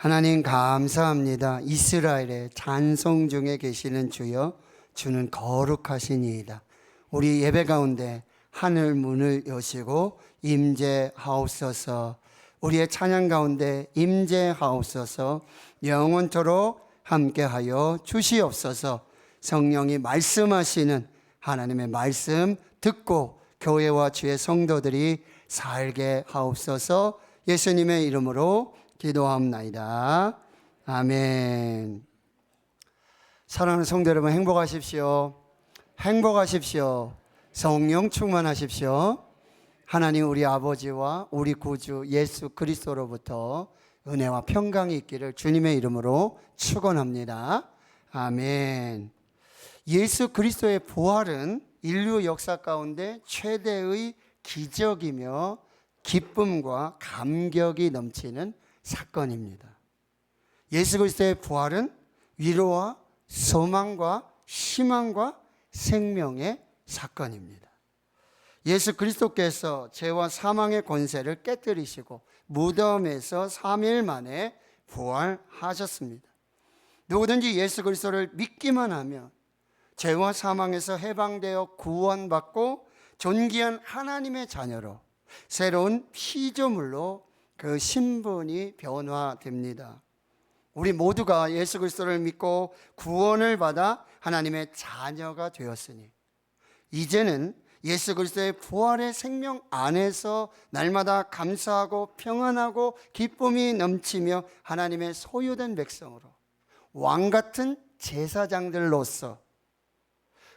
하나님 감사합니다. 이스라엘의 찬송 중에 계시는 주여, 주는 거룩하시니이다. 우리 예배 가운데 하늘 문을 여시고 임재하옵소서. 우리의 찬양 가운데 임재하옵소서. 영원토록 함께하여 주시옵소서. 성령이 말씀하시는 하나님의 말씀 듣고 교회와 주의 성도들이 살게 하옵소서. 예수님의 이름으로 기도하옵나이다. 아멘. 사랑하는 성도 여러분, 행복하십시오. 행복하십시오. 성령 충만하십시오. 하나님 우리 아버지와 우리 구주 예수 그리스도로부터 은혜와 평강이 있기를 주님의 이름으로 축원합니다. 아멘. 예수 그리스도의 부활은 인류 역사 가운데 최대의 기적이며 기쁨과 감격이 넘치는 사건입니다. 예수 그리스도의 부활은 위로와 소망과 희망과 생명의 사건입니다. 예수 그리스도께서 죄와 사망의 권세를 깨뜨리시고 무덤에서 3일 만에 부활하셨습니다. 누구든지 예수 그리스도를 믿기만 하면 죄와 사망에서 해방되어 구원받고 존귀한 하나님의 자녀로 새로운 피조물로 그 신분이 변화됩니다. 우리 모두가 예수 그리스도를 믿고 구원을 받아 하나님의 자녀가 되었으니 이제는 예수 그리스도의 부활의 생명 안에서 날마다 감사하고 평안하고 기쁨이 넘치며 하나님의 소유된 백성으로 왕같은 제사장들로서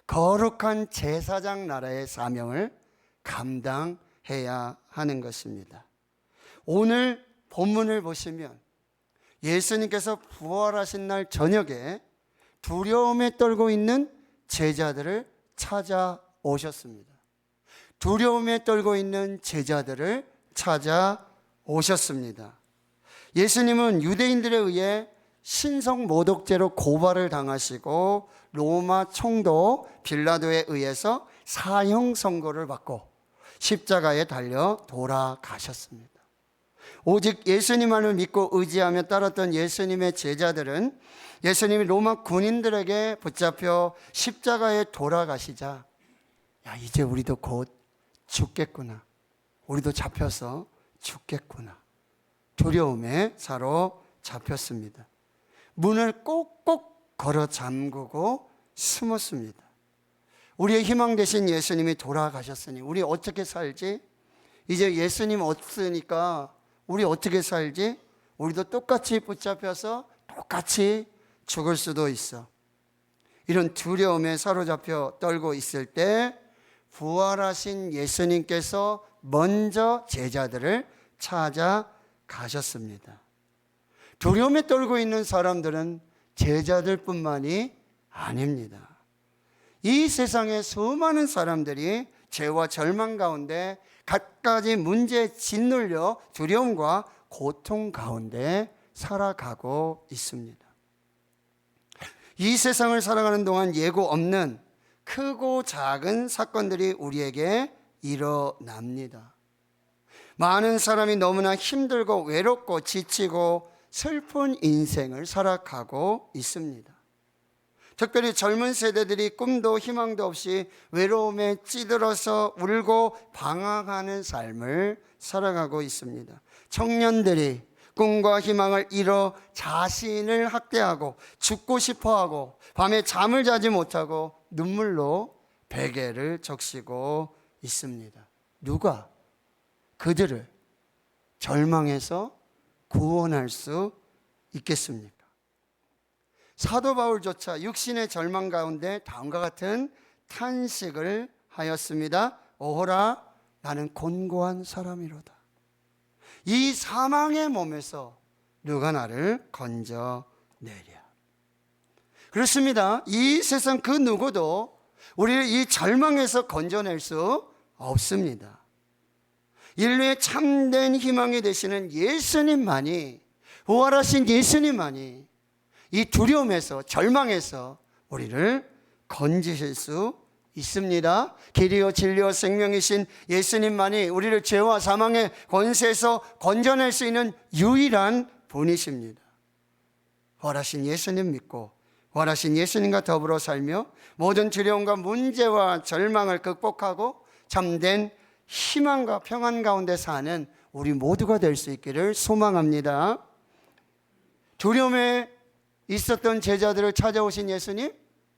거룩한 제사장 나라의 사명을 감당해야 하는 것입니다. 오늘 본문을 보시면 예수님께서 부활하신 날 저녁에 두려움에 떨고 있는 제자들을 찾아오셨습니다. 두려움에 떨고 있는 제자들을 찾아오셨습니다. 예수님은 유대인들에 의해 신성 모독죄로 고발을 당하시고 로마 총독 빌라도에 의해서 사형 선고를 받고 십자가에 달려 돌아가셨습니다. 오직 예수님만을 믿고 의지하며 따랐던 예수님의 제자들은 예수님이 로마 군인들에게 붙잡혀 십자가에 돌아가시자, 야, 이제 우리도 곧 죽겠구나, 우리도 잡혀서 죽겠구나, 두려움에 사로잡혔습니다. 문을 꼭꼭 걸어 잠그고 숨었습니다. 우리의 희망 되신 예수님이 돌아가셨으니 우리 어떻게 살지? 이제 예수님 없으니까 우리 어떻게 살지? 우리도 똑같이 붙잡혀서 똑같이 죽을 수도 있어. 이런 두려움에 사로잡혀 떨고 있을 때 부활하신 예수님께서 먼저 제자들을 찾아가셨습니다. 두려움에 떨고 있는 사람들은 제자들뿐만이 아닙니다. 이 세상의 수많은 사람들이 죄와 절망 가운데 갖가지 문제에 짓눌려 두려움과 고통 가운데 살아가고 있습니다. 이 세상을 살아가는 동안 예고 없는 크고 작은 사건들이 우리에게 일어납니다. 많은 사람이 너무나 힘들고 외롭고 지치고 슬픈 인생을 살아가고 있습니다. 특별히 젊은 세대들이 꿈도 희망도 없이 외로움에 찌들어서 울고 방황하는 삶을 살아가고 있습니다. 청년들이 꿈과 희망을 잃어 자신을 학대하고 죽고 싶어하고 밤에 잠을 자지 못하고 눈물로 베개를 적시고 있습니다. 누가 그들을 절망에서 구원할 수 있겠습니까? 사도 바울조차 육신의 절망 가운데 다음과 같은 탄식을 하였습니다. 오호라, 나는 곤고한 사람이로다. 이 사망의 몸에서 누가 나를 건져내랴. 그렇습니다. 이 세상 그 누구도 우리를 이 절망에서 건져낼 수 없습니다. 인류의 참된 희망이 되시는 예수님만이, 부활하신 예수님만이 이 두려움에서 절망에서 우리를 건지실 수 있습니다. 길이요 진리요 생명이신 예수님만이 우리를 죄와 사망의 권세에서 건져낼 수 있는 유일한 분이십니다. 부활하신 예수님 믿고 부활하신 예수님과 더불어 살며 모든 두려움과 문제와 절망을 극복하고 참된 희망과 평안 가운데 사는 우리 모두가 될 수 있기를 소망합니다. 두려움에 있었던 제자들을 찾아오신 예수님,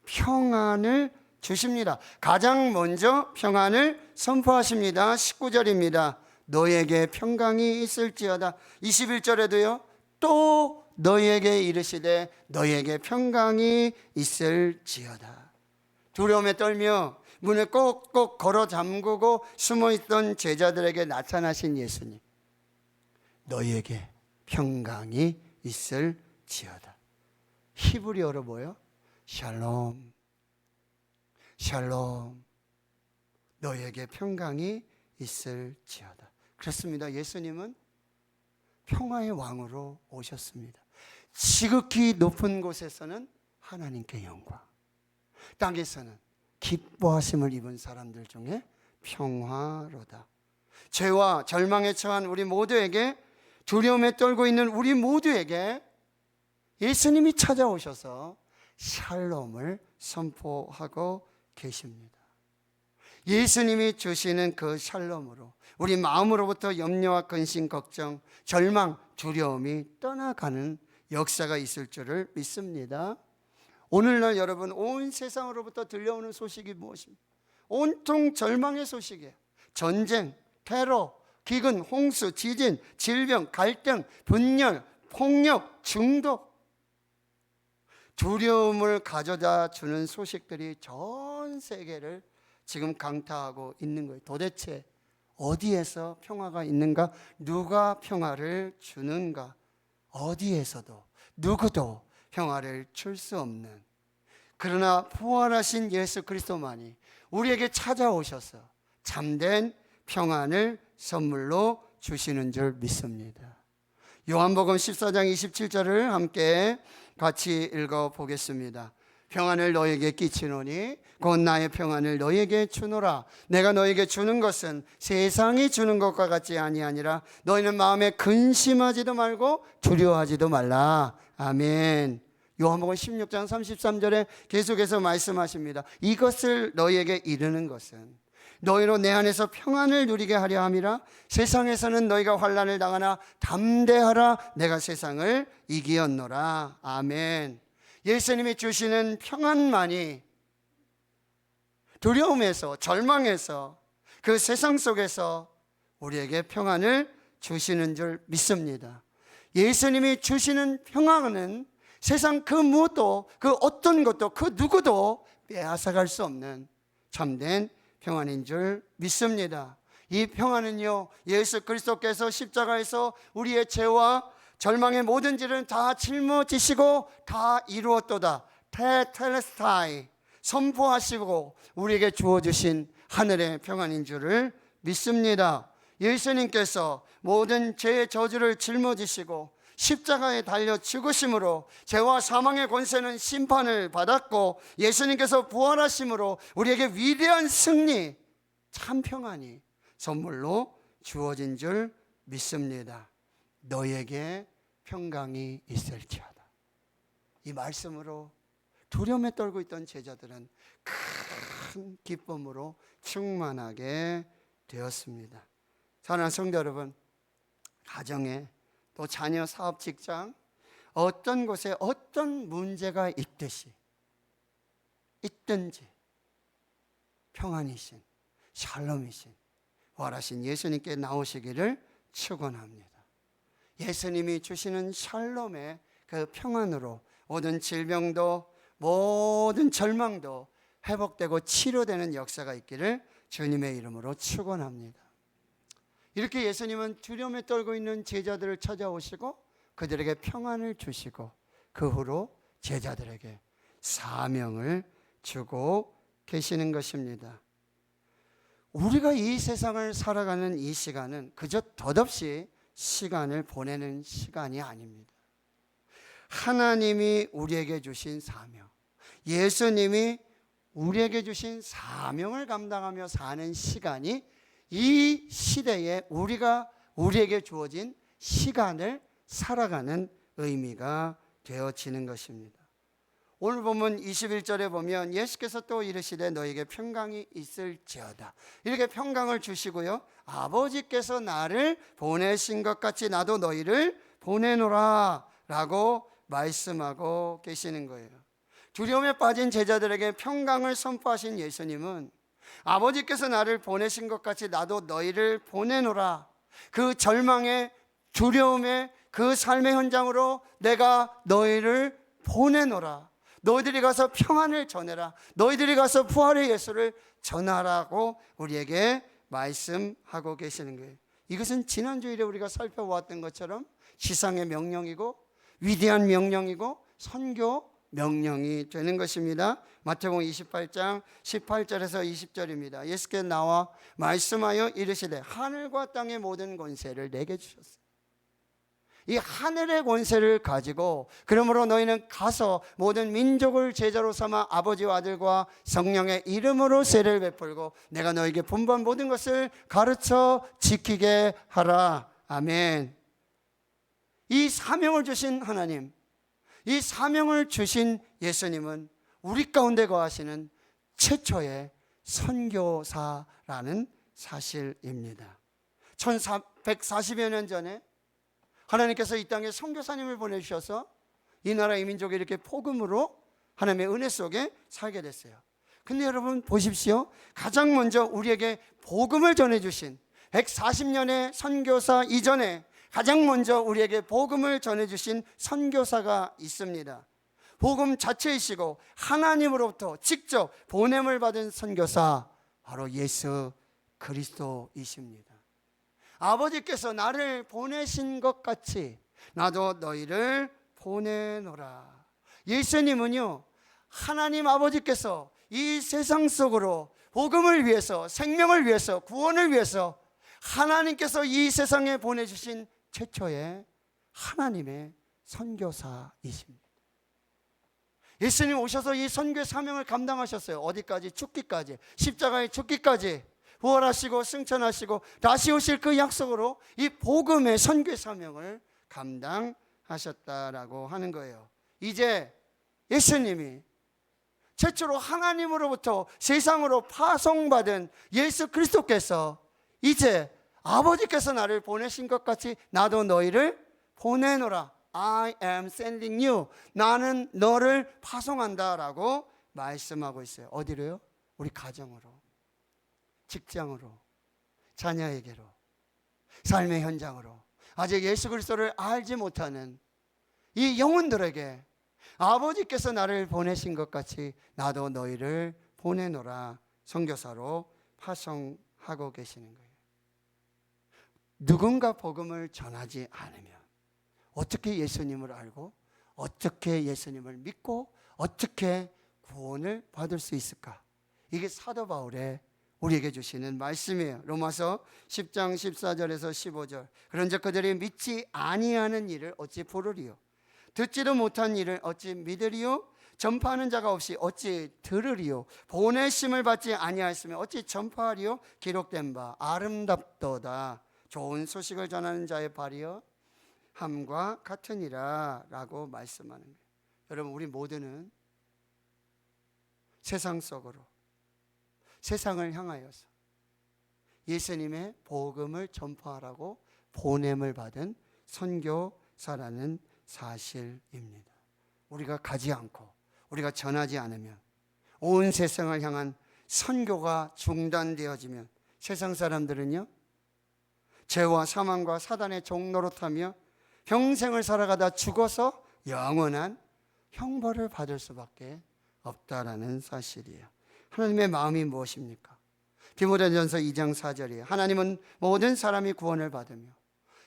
평안을 주십니다. 가장 먼저 평안을 선포하십니다. 19절입니다. 너에게 평강이 있을지어다. 21절에도요. 또 너에게 이르시되 너에게 평강이 있을지어다. 두려움에 떨며 문을 꼭꼭 걸어 잠그고 숨어있던 제자들에게 나타나신 예수님, 너에게 평강이 있을지어다. 히브리어로 뭐요? 샬롬, 샬롬, 너에게 평강이 있을지어다. 그렇습니다. 예수님은 평화의 왕으로 오셨습니다. 지극히 높은 곳에서는 하나님께 영광, 땅에서는 기뻐하심을 입은 사람들 중에 평화로다. 죄와 절망에 처한 우리 모두에게, 두려움에 떨고 있는 우리 모두에게 예수님이 찾아오셔서 샬롬을 선포하고 계십니다. 예수님이 주시는 그 샬롬으로 우리 마음으로부터 염려와 근심, 걱정, 절망, 두려움이 떠나가는 역사가 있을 줄을 믿습니다. 오늘날 여러분, 온 세상으로부터 들려오는 소식이 무엇입니까? 온통 절망의 소식이에요. 전쟁, 테러, 기근, 홍수, 지진, 질병, 갈등, 분열, 폭력, 중독, 두려움을 가져다 주는 소식들이 전 세계를 지금 강타하고 있는 거예요. 도대체 어디에서 평화가 있는가? 누가 평화를 주는가? 어디에서도 누구도 평화를 줄 수 없는, 그러나 부활하신 예수 그리스도만이 우리에게 찾아오셔서 참된 평안을 선물로 주시는 줄 믿습니다. 요한복음 14장 27절을 함께 같이 읽어보겠습니다. 평안을 너에게 끼치노니 곧 나의 평안을 너에게 주노라. 내가 너에게 주는 것은 세상이 주는 것과 같지 아니하니라. 너희는 마음에 근심하지도 말고 두려워하지도 말라. 아멘. 요한복음 16장 33절에 계속해서 말씀하십니다. 이것을 너희에게 이르는 것은 너희로 내 안에서 평안을 누리게 하려 함이라. 세상에서는 너희가 환난을 당하나 담대하라. 내가 세상을 이기었노라. 아멘. 예수님이 주시는 평안만이 두려움에서, 절망에서, 그 세상 속에서 우리에게 평안을 주시는 줄 믿습니다. 예수님이 주시는 평안은 세상 그 무엇도, 그 어떤 것도, 그 누구도 빼앗아갈 수 없는 참된 평안인 줄 믿습니다. 이 평안은요, 예수 그리스도께서 십자가에서 우리의 죄와 절망의 모든 죄를 다 짊어지시고 다 이루었도다, 테텔레스타이 선포하시고 우리에게 주어주신 하늘의 평안인 줄을 믿습니다. 예수님께서 모든 죄의 저주를 짊어지시고 십자가에 달려 죽으심으로 죄와 사망의 권세는 심판을 받았고, 예수님께서 부활하심으로 우리에게 위대한 승리, 참 평안이 선물로 주어진 줄 믿습니다. 너에게 평강이 있을지어다. 이 말씀으로 두려움에 떨고 있던 제자들은 큰 기쁨으로 충만하게 되었습니다. 사랑하는 성도 여러분, 가정에 또 자녀, 사업, 직장, 어떤 곳에 어떤 문제가 있든지 평안이신, 샬롬이신, 부활하신 예수님께 나오시기를 축원합니다. 예수님이 주시는 샬롬의 그 평안으로 모든 질병도, 모든 절망도 회복되고 치료되는 역사가 있기를 주님의 이름으로 축원합니다. 이렇게 예수님은 두려움에 떨고 있는 제자들을 찾아오시고 그들에게 평안을 주시고 그 후로 제자들에게 사명을 주고 계시는 것입니다. 우리가 이 세상을 살아가는 이 시간은 그저 덧없이 시간을 보내는 시간이 아닙니다. 하나님이 우리에게 주신 사명, 예수님이 우리에게 주신 사명을 감당하며 사는 시간이 이 시대에 우리에게 주어진 시간을 살아가는 의미가 되어지는 것입니다. 오늘 본문 21절에 보면 예수께서 또 이르시되 너에게 평강이 있을지어다. 이렇게 평강을 주시고요, 아버지께서 나를 보내신 것 같이 나도 너희를 보내노라 라고 말씀하고 계시는 거예요. 두려움에 빠진 제자들에게 평강을 선포하신 예수님은 아버지께서 나를 보내신 것 같이 나도 너희를 보내노라, 그 절망의 두려움의 그 삶의 현장으로 내가 너희를 보내노라, 너희들이 가서 평안을 전해라, 너희들이 가서 부활의 예수를 전하라고 우리에게 말씀하고 계시는 거예요. 이것은 지난주일에 우리가 살펴보았던 것처럼 지상의 명령이고 위대한 명령이고 선교 명령이 되는 것입니다. 마태복음 28장 18절에서 20절입니다. 예수께서 나와 말씀하여 이르시되 하늘과 땅의 모든 권세를 내게 주셨어요. 이 하늘의 권세를 가지고 그러므로 너희는 가서 모든 민족을 제자로 삼아 아버지와 아들과 성령의 이름으로 세례를 베풀고 내가 너에게 분부한 모든 것을 가르쳐 지키게 하라. 아멘. 이 사명을 주신 하나님, 이 사명을 주신 예수님은 우리 가운데 거하시는 최초의 선교사라는 사실입니다. 1140여 년 전에 하나님께서 이 땅에 선교사님을 보내주셔서 이 나라 이 민족이 이렇게 복음으로 하나님의 은혜 속에 살게 됐어요. 근데 여러분 보십시오. 가장 먼저 우리에게 복음을 전해주신 140년의 선교사 이전에 가장 먼저 우리에게 복음을 전해주신 선교사가 있습니다. 복음 자체이시고 하나님으로부터 직접 보냄을 받은 선교사, 바로 예수 그리스도이십니다. 아버지께서 나를 보내신 것 같이 나도 너희를 보내노라. 예수님은요, 하나님 아버지께서 이 세상 속으로 복음을 위해서, 생명을 위해서, 구원을 위해서 하나님께서 이 세상에 보내주신 최초의 하나님의 선교사이십니다. 예수님 오셔서 이 선교의 사명을 감당하셨어요. 어디까지? 죽기까지, 십자가에 죽기까지, 부활하시고 승천하시고 다시 오실 그 약속으로 이 복음의 선교의 사명을 감당하셨다라고 하는 거예요. 이제 예수님이 최초로 하나님으로부터 세상으로 파송받은 예수 그리스도께서 이제 아버지께서 나를 보내신 것 같이 나도 너희를 보내노라. I am sending you. 나는 너를 파송한다라고 말씀하고 있어요. 어디로요? 우리 가정으로, 직장으로, 자녀에게로, 삶의 현장으로, 아직 예수 그리스도를 알지 못하는 이 영혼들에게 아버지께서 나를 보내신 것 같이 나도 너희를 보내노라. 선교사로 파송하고 계시는 거예요. 누군가 복음을 전하지 않으면 어떻게 예수님을 알고 어떻게 예수님을 믿고 어떻게 구원을 받을 수 있을까? 이게 사도 바울의 우리에게 주시는 말씀이에요. 로마서 10장 14절에서 15절. 그런즉 그들이 믿지 아니하는 일을 어찌 부르리요? 듣지도 못한 일을 어찌 믿으리요? 전파하는 자가 없이 어찌 들으리요? 보내심을 받지 아니하였으면 어찌 전파하리요? 기록된 바 아름답도다. 좋은 소식을 전하는 자의 발이여 함과 같으니라 라고 말씀하는 거예요. 여러분, 우리 모두는 세상 속으로, 세상을 향하여서 예수님의 복음을 전파하라고 보냄을 받은 선교사라는 사실입니다. 우리가 가지 않고 우리가 전하지 않으면, 온 세상을 향한 선교가 중단되어지면 세상 사람들은요, 죄와 사망과 사단의 종노릇하며 평생을 살아가다 죽어서 영원한 형벌을 받을 수밖에 없다라는 사실이에요. 하나님의 마음이 무엇입니까? 디모데전서 2장 4절이에요. 하나님은 모든 사람이 구원을 받으며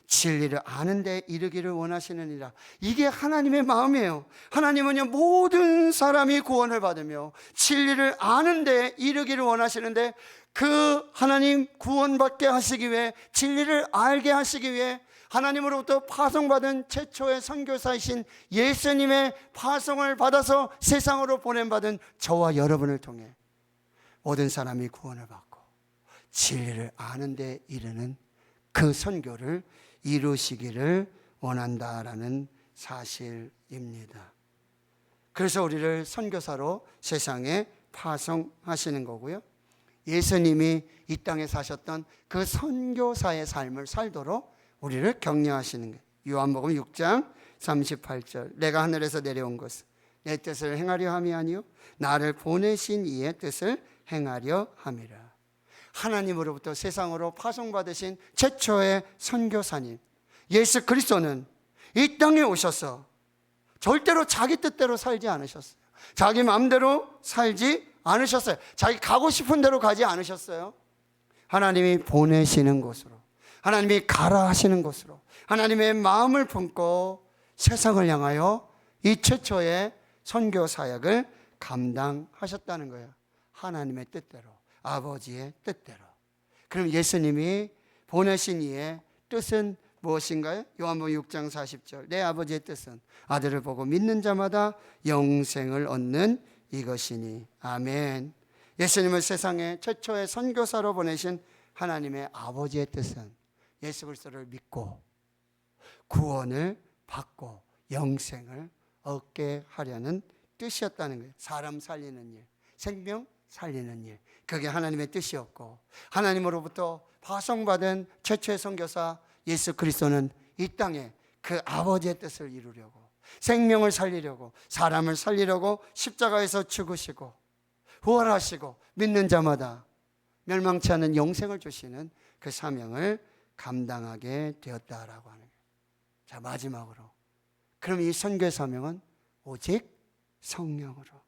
진리를 아는 데 이르기를 원하시느니라. 이게 하나님의 마음이에요. 하나님은요, 모든 사람이 구원을 받으며 진리를 아는 데 이르기를 원하시는데, 그 하나님 구원받게 하시기 위해, 진리를 알게 하시기 위해 하나님으로부터 파송받은 최초의 선교사이신 예수님의 파송을 받아서 세상으로 보냄받은 저와 여러분을 통해 모든 사람이 구원을 받고 진리를 아는 데 이르는 그 선교를 이루시기를 원한다라는 사실입니다. 그래서 우리를 선교사로 세상에 파송하시는 거고요. 예수님이 이 땅에 사셨던 그 선교사의 삶을 살도록 우리를 격려하시는 거예요. 요한복음 6장 38절, 내가 하늘에서 내려온 것은 내 뜻을 행하려 함이 아니요 나를 보내신 이의 뜻을 행하려 함이라. 하나님으로부터 세상으로 파송받으신 최초의 선교사님 예수 그리스도는 이 땅에 오셔서 절대로 자기 뜻대로 살지 않으셨어요. 자기 마음대로 살지 않으셨어요. 자기 가고 싶은 대로 가지 않으셨어요. 하나님이 보내시는 곳으로, 하나님이 가라 하시는 곳으로 하나님의 마음을 품고 세상을 향하여 이 최초의 선교 사역을 감당하셨다는 거예요. 하나님의 뜻대로, 아버지의 뜻대로. 그럼 예수님이 보내신 이의 뜻은 무엇인가요? 요한복음 6장 40절, 내 아버지의 뜻은 아들을 보고 믿는 자마다 영생을 얻는 이것이니. 아멘. 예수님을 세상에 최초의 선교사로 보내신 하나님의 아버지의 뜻은 예수 그리스도를 믿고 구원을 받고 영생을 얻게 하려는 뜻이었다는 거예요. 사람 살리는 일, 생명 살리는 일, 그게 하나님의 뜻이었고, 하나님으로부터 파송받은 최초의 선교사 예수 그리스도는 이 땅에 그 아버지의 뜻을 이루려고, 생명을 살리려고, 사람을 살리려고 십자가에서 죽으시고 부활하시고 믿는 자마다 멸망치 않은 영생을 주시는 그 사명을 감당하게 되었다라고 하는 거예요. 자, 마지막으로, 그럼 이 선교의 사명은 오직 성령으로,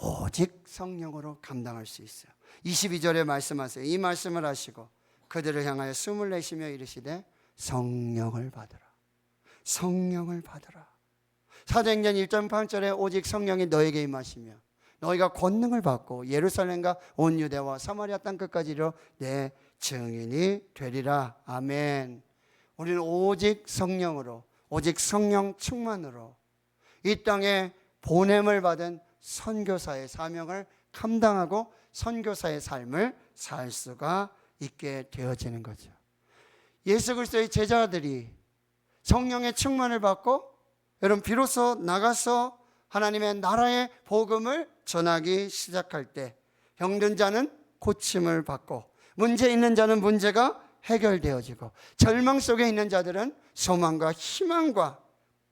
오직 성령으로 감당할 수 있어요. 22절에 말씀하세요. 이 말씀을 하시고 그들을 향하여 숨을 내쉬며 이르시되 성령을 받으라, 성령을 받으라. 사도행전 1장 8절에 오직 성령이 너에게 임하시며 너희가 권능을 받고 예루살렘과 온 유대와 사마리아 땅끝까지 이르러 내 증인이 되리라. 아멘. 우리는 오직 성령으로, 오직 성령 충만으로 이 땅에 보냄을 받은 선교사의 사명을 감당하고 선교사의 삶을 살 수가 있게 되어지는 거죠. 예수 그리스도의 제자들이 성령의 충만을 받고, 여러분, 비로소 나가서 하나님의 나라의 복음을 전하기 시작할 때 병든 자는 고침을 받고, 문제 있는 자는 문제가 해결되어지고, 절망 속에 있는 자들은 소망과 희망과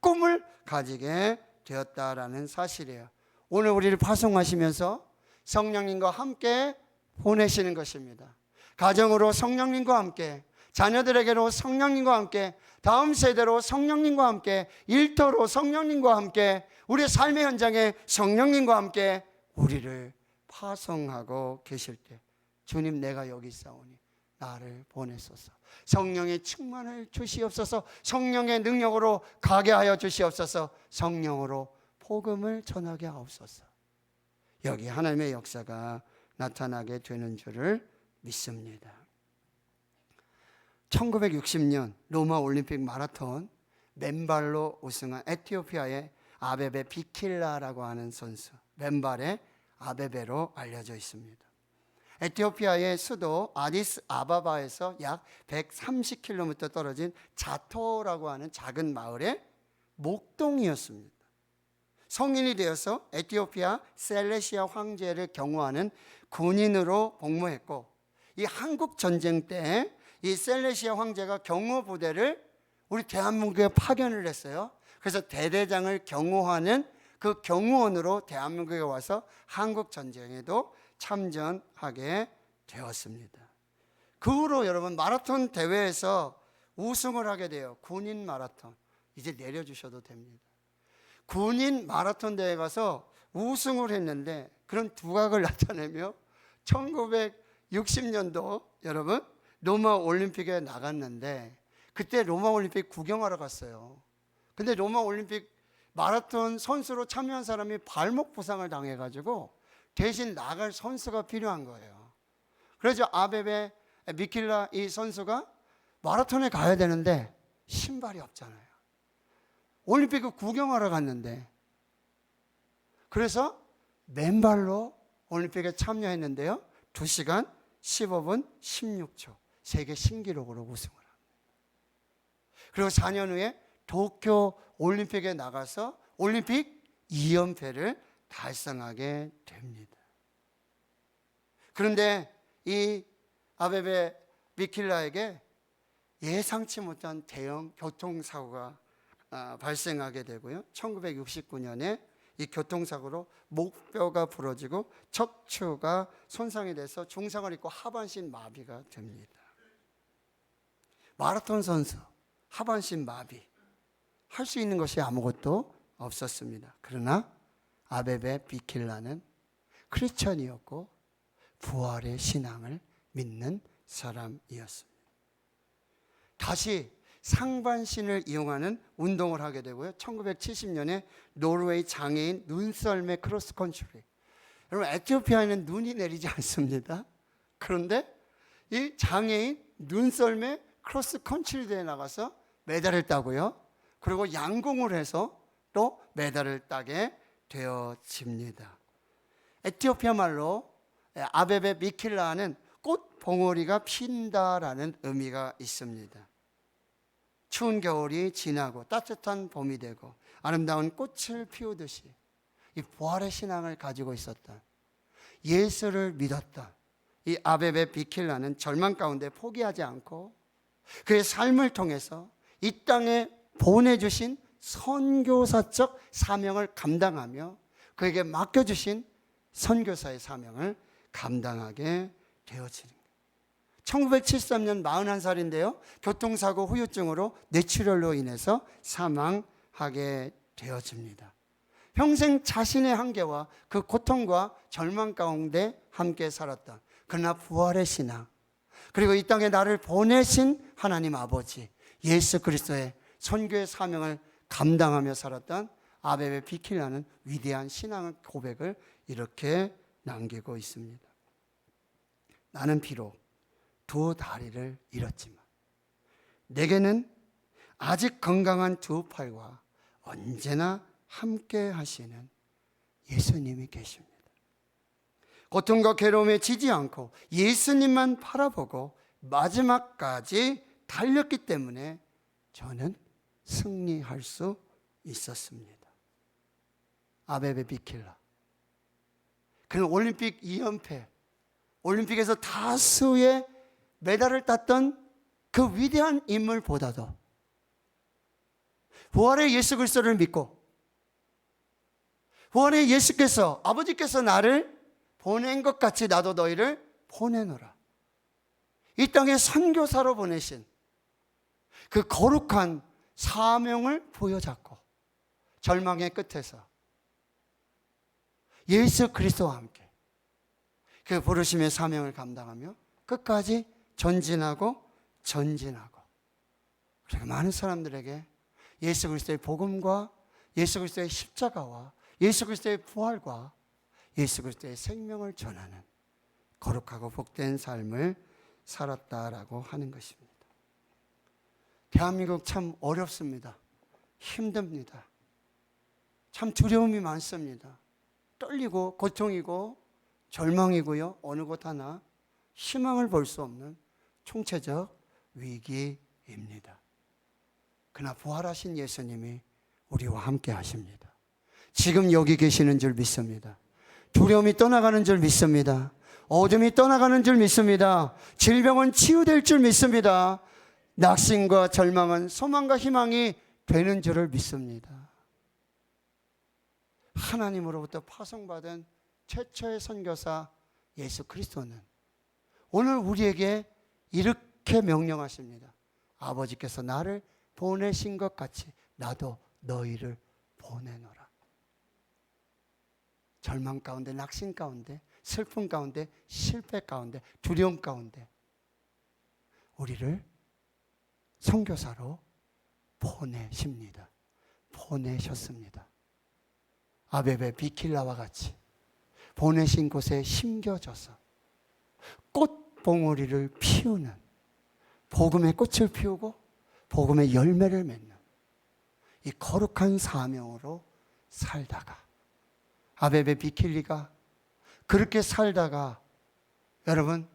꿈을 가지게 되었다라는 사실이에요. 오늘 우리를 파송하시면서 성령님과 함께 보내시는 것입니다. 가정으로 성령님과 함께, 자녀들에게로 성령님과 함께, 다음 세대로 성령님과 함께, 일터로 성령님과 함께, 우리의 삶의 현장에 성령님과 함께 우리를 파송하고 계실 때, 주님, 내가 여기 있사오니 나를 보내소서. 성령의 충만을 주시옵소서. 성령의 능력으로 가게 하여 주시옵소서. 성령으로 복음을 전하게 하옵소서. 여기 하나님의 역사가 나타나게 되는 줄을 믿습니다. 1960년 로마 올림픽 마라톤 맨발로 우승한 에티오피아의 아베베 비킬라라고 하는 선수, 맨발의 아베베로 알려져 있습니다. 에티오피아의 수도 아디스 아바바에서 약 130km 떨어진 자토라고 하는 작은 마을의 목동이었습니다. 성인이 되어서 에티오피아 셀레시아 황제를 경호하는 군인으로 복무했고, 이 한국 전쟁 때 이 셀레시아 황제가 경호 부대를 우리 대한민국에 파견을 했어요. 그래서 대대장을 경호하는 그 경호원으로 대한민국에 와서 한국 전쟁에도 참전하게 되었습니다. 그 후로 여러분, 마라톤 대회에서 우승을 하게 돼요. 군인 마라톤. 이제 내려주셔도 됩니다. 군인 마라톤 대회 가서 우승을 했는데 그런 두각을 나타내며 1960년도 여러분 로마 올림픽에 나갔는데, 그때 로마 올림픽 구경하러 갔어요. 근데 로마 올림픽 마라톤 선수로 참여한 사람이 발목 부상을 당해가지고 대신 나갈 선수가 필요한 거예요. 그래서 아베베 미킬라 이 선수가 마라톤에 가야 되는데 신발이 없잖아요. 올림픽을 구경하러 갔는데, 그래서 맨발로 올림픽에 참여했는데요, 2시간 15분 16초 세계 신기록으로 우승을 합니다. 그리고 4년 후에 도쿄 올림픽에 나가서 올림픽 2연패를 달성하게 됩니다. 그런데 이 아베베 비킬라에게 예상치 못한 대형 교통사고가 발생하게 되고요. 1969년에 이 교통사고로 목뼈가 부러지고 척추가 손상이 돼서 중상을 입고 하반신 마비가 됩니다. 마라톤 선수 하반신 마비, 할 수 있는 것이 아무것도 없었습니다. 그러나 아베베 비킬라는 크리스천이었고 부활의 신앙을 믿는 사람이었습니다. 다시 상반신을 이용하는 운동을 하게 되고요. 1970년에 노르웨이 장애인 눈썰매 크로스컨트리. 여러분, 에티오피아에는 눈이 내리지 않습니다. 그런데 이 장애인 눈썰매 크로스컨트리 대회에 나가서 메달을 따고요. 그리고 양궁을 해서 또 메달을 따게 되어집니다. 에티오피아 말로 아베베 비킬라는 꽃 봉오리가 핀다라는 의미가 있습니다. 추운 겨울이 지나고 따뜻한 봄이 되고 아름다운 꽃을 피우듯이 이 부활의 신앙을 가지고 있었던, 예수를 믿었던 이 아베베 비킬라는 절망 가운데 포기하지 않고 그의 삶을 통해서 이 땅에 보내주신 선교사적 사명을 감당하며 그에게 맡겨주신 선교사의 사명을 감당하게 되어지는 거예요. 1973년 41살인데요. 교통사고 후유증으로 뇌출혈로 인해서 사망하게 되어집니다. 평생 자신의 한계와 그 고통과 절망 가운데 함께 살았던, 그러나 부활의 신앙, 그리고 이 땅에 나를 보내신 하나님 아버지 예수 그리스도의 선교의 사명을 감당하며 살았던 아베베 비킬라는 위대한 신앙 고백을 이렇게 남기고 있습니다. 나는 비록 두 다리를 잃었지만 내게는 아직 건강한 두 팔과 언제나 함께 하시는 예수님이 계십니다. 고통과 괴로움에 지지 않고 예수님만 바라보고 마지막까지 달렸기 때문에 저는 승리할 수 있었습니다. 아베베 비킬라, 그는 올림픽 2연패, 올림픽에서 다수의 메달을 땄던 그 위대한 인물보다도 부활의 예수 그리스도를 믿고 부활의 예수께서, 아버지께서 나를 보낸 것 같이 나도 너희를 보내노라, 이 땅에 선교사로 보내신 그 거룩한 사명을 부여잡고 절망의 끝에서 예수 그리스도와 함께 그 부르심의 사명을 감당하며 끝까지 전진하고 전진하고, 그리고 많은 사람들에게 예수 그리스도의 복음과 예수 그리스도의 십자가와 예수 그리스도의 부활과 예수 그리스도의 생명을 전하는 거룩하고 복된 삶을 살았다라고 하는 것입니다. 대한민국 참 어렵습니다. 힘듭니다. 참 두려움이 많습니다. 떨리고 고통이고 절망이고요. 어느 곳 하나 희망을 볼 수 없는 총체적 위기입니다. 그러나 부활하신 예수님이 우리와 함께 하십니다. 지금 여기 계시는 줄 믿습니다. 두려움이 떠나가는 줄 믿습니다. 어둠이 떠나가는 줄 믿습니다. 질병은 치유될 줄 믿습니다. 낙심과 절망은 소망과 희망이 되는 줄을 믿습니다. 하나님으로부터 파송받은 최초의 선교사 예수 그리스도는 오늘 우리에게 이렇게 명령하십니다. 아버지께서 나를 보내신 것 같이 나도 너희를 보내노라. 절망 가운데, 낙심 가운데, 슬픔 가운데, 실패 가운데, 두려움 가운데 우리를 선교사로 보내십니다. 보내셨습니다. 아베베 비킬라와 같이 보내신 곳에 심겨져서 꽃봉오리를 피우는, 복음의 꽃을 피우고 복음의 열매를 맺는 이 거룩한 사명으로 살다가, 아베베 비킬리가 그렇게 살다가 여러분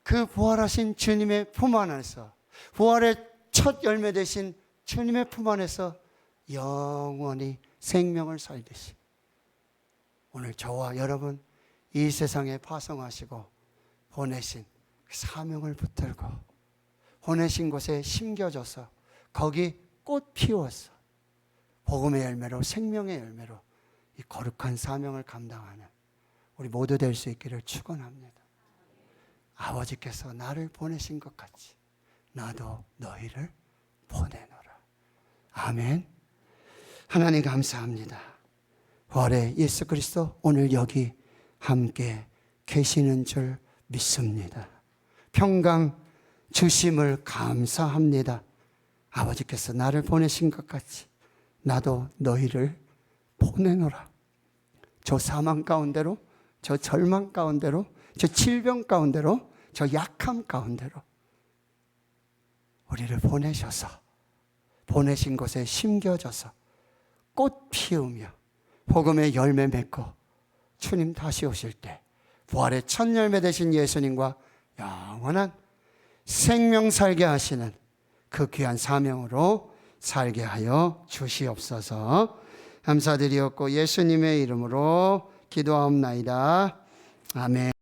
그 부활하신 주님의 품 안에서 부활의 첫 열매 되신 주님의 품 안에서 영원히 생명을 살듯이 오늘 저와 여러분 이 세상에 파송하시고 보내신 사명을 붙들고 보내신 곳에 심겨져서 거기 꽃 피워서 복음의 열매로 생명의 열매로 이 거룩한 사명을 감당하는 우리 모두 될 수 있기를 축원합니다. 아버지께서 나를 보내신 것 같이 나도 너희를 보내노라. 아멘. 하나님 감사합니다. 부활의 예수 그리스도 오늘 여기 함께 계시는 줄 믿습니다. 평강 주심을 감사합니다. 아버지께서 나를 보내신 것 같이 나도 너희를 보내노라. 저 사망 가운데로, 저 절망 가운데로, 저 질병 가운데로, 저 약함 가운데로 우리를 보내셔서 보내신 곳에 심겨져서 꽃 피우며 복음의 열매 맺고 주님 다시 오실 때 부활의 첫 열매 되신 예수님과 영원한 생명 살게 하시는 그 귀한 사명으로 살게 하여 주시옵소서. 감사드리옵고 예수님의 이름으로 기도하옵나이다. 아멘.